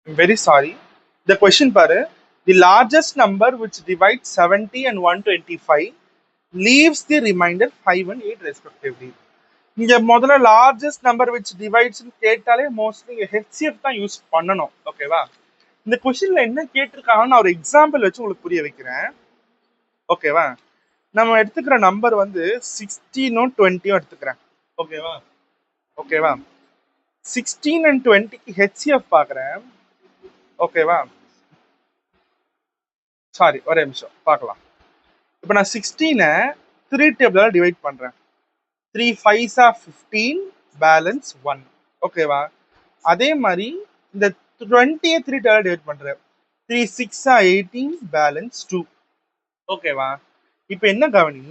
I'm very sorry. The question paru, the largest number which divides 70 and 125 leaves the remainder 5 and 8 respectively. இங்க முதல்ல largest number which divides கேட்டாலே mostly HCF தான் use பண்ணணும். ஓகேவா? இந்த கொஸ்டின்ல என்ன கேட்டிருக்காங்கன்னு நான் ஒரு எக்ஸாம்பிள் வச்சு உங்களுக்கு புரிய வைக்கிறேன். ஓகேவா? நம்ம எடுத்துக்கிற நம்பர் வந்து 16 20 எடுத்துக்கிறேன். ஓகேவா? ஓகேவா? 16 and 20க்கு ஹெச்சிஎஃப் பார்க்குறேன். ஓகேவா? சாரி, ஒரே நிமிஷம் பார்க்கலாம். இப்போ நான் 16-ஐ 3 டேபிளால் டிவைட் பண்ணுறேன். 3 5s are 15, பேலன்ஸ் 1. ஓகேவா? அதே மாதிரி இந்த 20-ஐ 3 டேபிளால் டிவைட் பண்ணுறேன். 3 6 are 18, பேலன்ஸ் 2. ஓகேவா? இப்போ என்ன கவனி,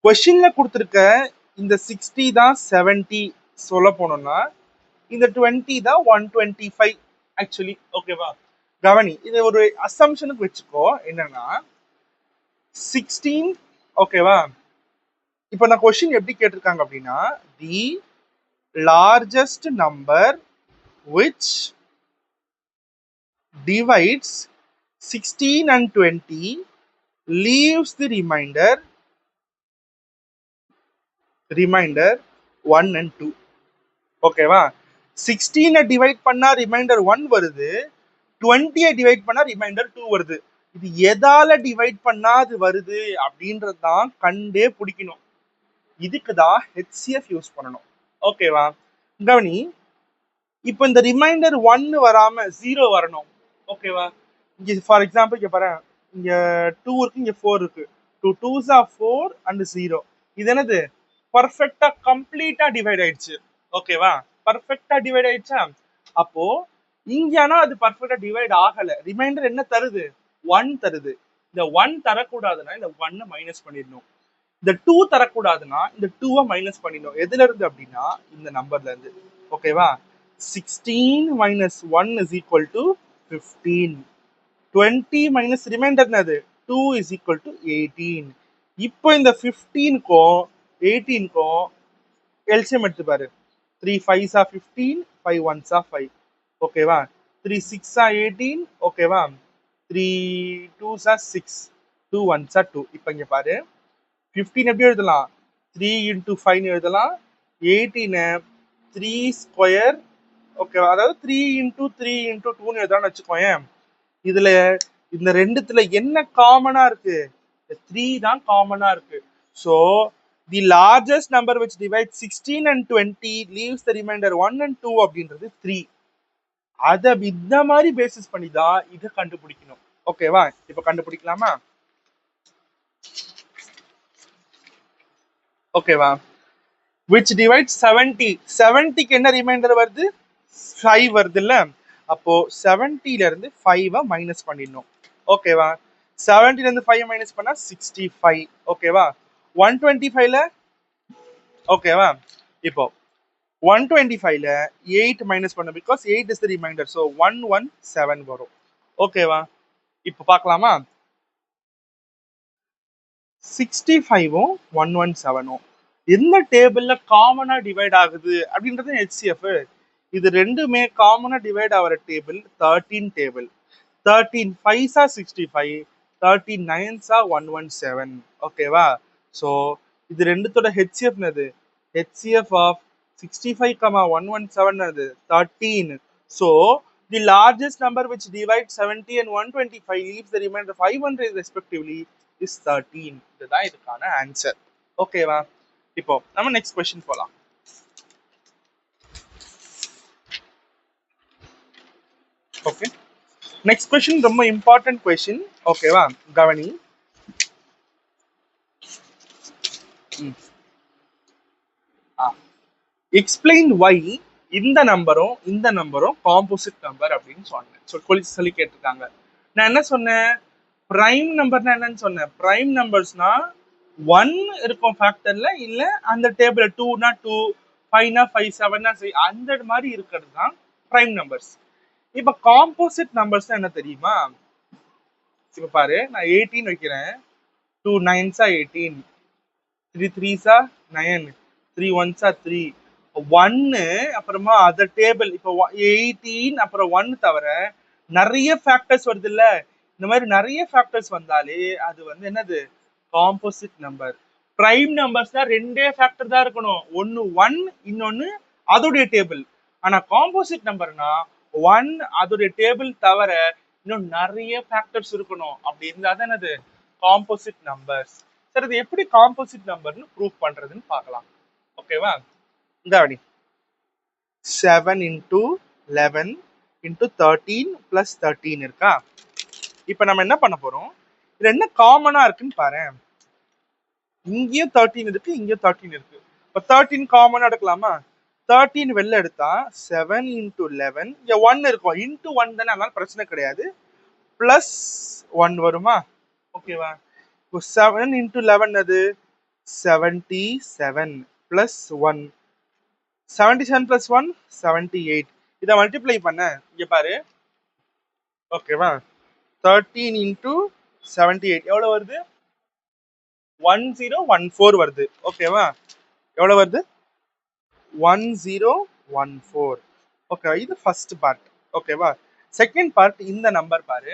கொஸ்டின்ல கொடுத்துருக்க இந்த 60 தான் 70 சொல்ல போனோம்னா இந்த 20 தான் 125 ஆக்சுவலி. ஓகேவா? கவனி, இது ஒரு அசம்ஷனுக்கு வச்சுக்கோ. என்னன்னா 16, ஓகேவா? இப்போ நான் கொஸ்டின் எப்படி கேட்டிருக்காங்க அப்படின்னா, the largest number which divides 16 and 20 leaves the remainder 1 and 2. ஓகேவா? 16-ஐ டிவைட் பண்ணா ரிமைண்டர் 1 வருது, 20-ஐ டிவைட் பண்ணா ரிமைண்டர் 2 வருது. இது எதால டிவைட் பண்ணா அது வருது அப்படின்றது தான் கண்டே பிடிக்கணும். இதுக்கு தான் ஹெச்சிஎஃப் யூஸ் பண்ணணும். ஓகேவா? கவனி, இப்போ இந்த ரிமைண்டர் 1 வராம 0 வரணும். ஓகேவா? இங்க ஃபார் எக்ஸாம்பிள் இங்க பாரு, இங்க 2 இருக்கு, இங்க 4 இருக்கு. 2 2s are 4 and 0. இது என்னது? பர்ஃபெக்ட்டா கம்ப்ளீட்டா டிவைட் ஆயிடுச்சு. ஓகேவா? பர்ஃபெக்ட்டா டிவைட் ஆயிடுச்சா? அப்போ இங்கனா அது பர்ஃபெக்ட்டா டிவைட் ஆகல. ரிமைண்டர் என்ன தருது? 1 தருது. இந்த 1 தரக்கூடாதுன்னா இந்த 1 மைனஸ் பண்ணிடணும். இந்த 2 தரக்கூடாதுன்னா இந்த 2-ஐ மைனஸ் பண்ணிடணும். எதுல இருந்து அப்படின்னா இந்த நம்பர்ல இருந்து. ஓகேவா? 16 minus 1 is equal to 15. 20 minus remainder என்னது? 2 is equal to 18. இப்போ இந்த 15க்கும் 18க்கும் எல்சிஎம் எடுத்து பாரு. 3 5s are 15, 5 1s are 5. ஓகேவா? 3 6 are 18. ஓகேவா? 3 2s are 6, 2 1s are 2. இப்போ இங்க பாரு, 15 எப்படி எழுதலாம்? 3 into 5 எழுதலாம். 18 3 ஸ்கொயர், ஓகேவா? அதாவது 3 into 3 into 2 எழுதலாம்னு வச்சுக்கோயேன். இதுல இந்த ரெண்டுத்துல என்ன காமனா இருக்கு? 3 தான் காமனா இருக்கு. So the largest number which divides 16 and 20 leaves the remainder 1 and 2 அப்படின்றது 3. அதை இந்த மாதிரி பேசிஸ் பண்ணி தான் இதை கண்டுபிடிக்கணும். ஓகேவா? இப்ப கண்டுபிடிக்கலாமா? ஓகேவா? which divides 70. 70க்கு என்ன ரிமைண்டர் வருது? 5 வருது இல்ல? அப்போ 70ல இருந்து 5-ஐ மைனஸ் பண்ணிடணும். ஓகேவா? 70ல இருந்து 5 மைனஸ் பண்ணா 65. ஓகேவா? 125ல, ஓகேவா? இப்போ 125ல 8 மைனஸ் பண்ணணும், because 8 is the remainder. So 117 வரும். ஓகேவா? இப்போ பார்க்கலாமா? 65-ம் 117-ம் எந்த டேபிள்ல காமனா டிவைட் ஆகுது அப்படின்றது ஹெச்சிஎஃப். இது ரெண்டுமே காமனா டிவைட் ஆகிற table 13 table. 13 5s are 65, 13 9s are 117. ஓகேவா? ஸோ இது ரெண்டுத்தோட ஹெச்சிஎஃப் என்னது? ஹெச்சிஎஃப் ஆஃப் 65, 117 அது 13. So the largest number which divides 70 and 125 leaves the remainder 500 respectively is 13. இதுதான் இதுக்கான ஆன்சர். ஓகேவா? இப்போ நம்ம நெக்ஸ்ட் கொஸ்டின் போலாம். ஓகே, நெக்ஸ்ட் கொஸ்டின் ரொம்ப இம்பார்ட்டன்ட் கொஸ்டின். ஓகேவா? கவனி, எக்ஸ்பிளைன் வை இந்த நம்பரும் காம்போசிட் நம்பர் அப்படின்னு சொன்னேன். சொல்லி கேட்டிருக்காங்க. நான் என்ன சொன்னேன்? பிரைம் நம்பர்னா என்னன்னு சொன்னேன்? பிரைம் நம்பர்ஸ்னா 1 இருக்கும் ஃபேக்டர்ல, இல்ல அந்த டேபிள் 2னா 2, 5னா 5, 7னா 6 அந்த மாதிரி இருக்கிறது தான் பிரைம் நம்பர்ஸ். இப்ப காம்போசிட் நம்பர்ஸ் என்ன தெரியுமா? இப்ப பாரு, நான் 18 வைக்கிறேன். 2 9s are 18, 3 3s are 9, 3 1s are 3, ஒன்னு அப்புறமா அதர் டேபிள் இப்போ 18 அப்புறம் 1 தவிர நிறைய ஃபேக்டர்ஸ் வருது இல்ல, இந்த மாதிரி நிறைய ஃபேக்டர்ஸ் வந்தாலே அது வந்து என்னது, காம்போசிட் நம்பர். பிரைம் நம்பர்ஸ் தான் ரெண்டே ஃபேக்டர் தான் இருக்கணும், ஒன்னு 1 இன்னொன்னு அதோடைய டேபிள். ஆனா காம்போசிட் நம்பர்னா 1 அதோடைய டேபிள் தவிர இன்னும் நிறைய ஃபேக்டர்ஸ் இருக்கணும். அப்படி இருந்தா தான் என்னது காம்போசிட் நம்பர்ஸ். சரி, இது எப்படி காம்போசிட் நம்பர்னு ப்ரூவ் பண்றதுன்னு பார்க்கலாம். ஓகேவா? இந்த அடி 7 into 11 into 13 plus 13 இருக்கா? இப்ப நம்ம என்ன பண்ண போறோம், இதுல என்ன காமனா இருக்குன்னு பாரு. இங்கேயும் 13 இருக்கு, இங்கேயும் 13 இருக்கு. இப்ப 13 காமனா எடுக்கலாமா? 13 வெளில எடுத்தா 7 into 11, இங்க 1 இருக்கும், into 1 தானே, அதனால பிரச்சனை கிடையாது. பிளஸ் 1 வருமா? ஓகேவா? இப்போ 7 into 11 அது 77 plus 1, 77 plus 1 78. இதை மல்டிப்ளை பண்ண இங்க பாரு. ஓகேவா? 13 into 78 எவ்வளவு வருது? 1014 வருது. ஓகேவா? எவ்வளவு வருது? 1014. ஓகே, இது ஃபர்ஸ்ட் பார்ட். ஓகேவா? செகண்ட் பார்ட் இந்த நம்பர் பாரு,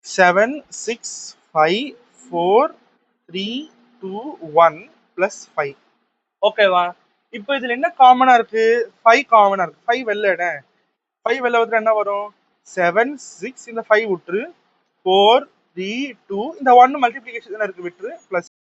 7 6 5 4 3 2 1 plus 5. ஓகேவா? இப்போ இதுல என்ன காமனா இருக்கு? 5 காமனா இருக்கு. 5 வெளில எடு. 5 வெளில வந்து என்ன வரும்? 7 6, இந்த 5 விட்டுரு, 4 3 2, இந்த 1 மல்டிப்ளிகேஷன் தானே இருக்கு, விட்டுரு, பிளஸ்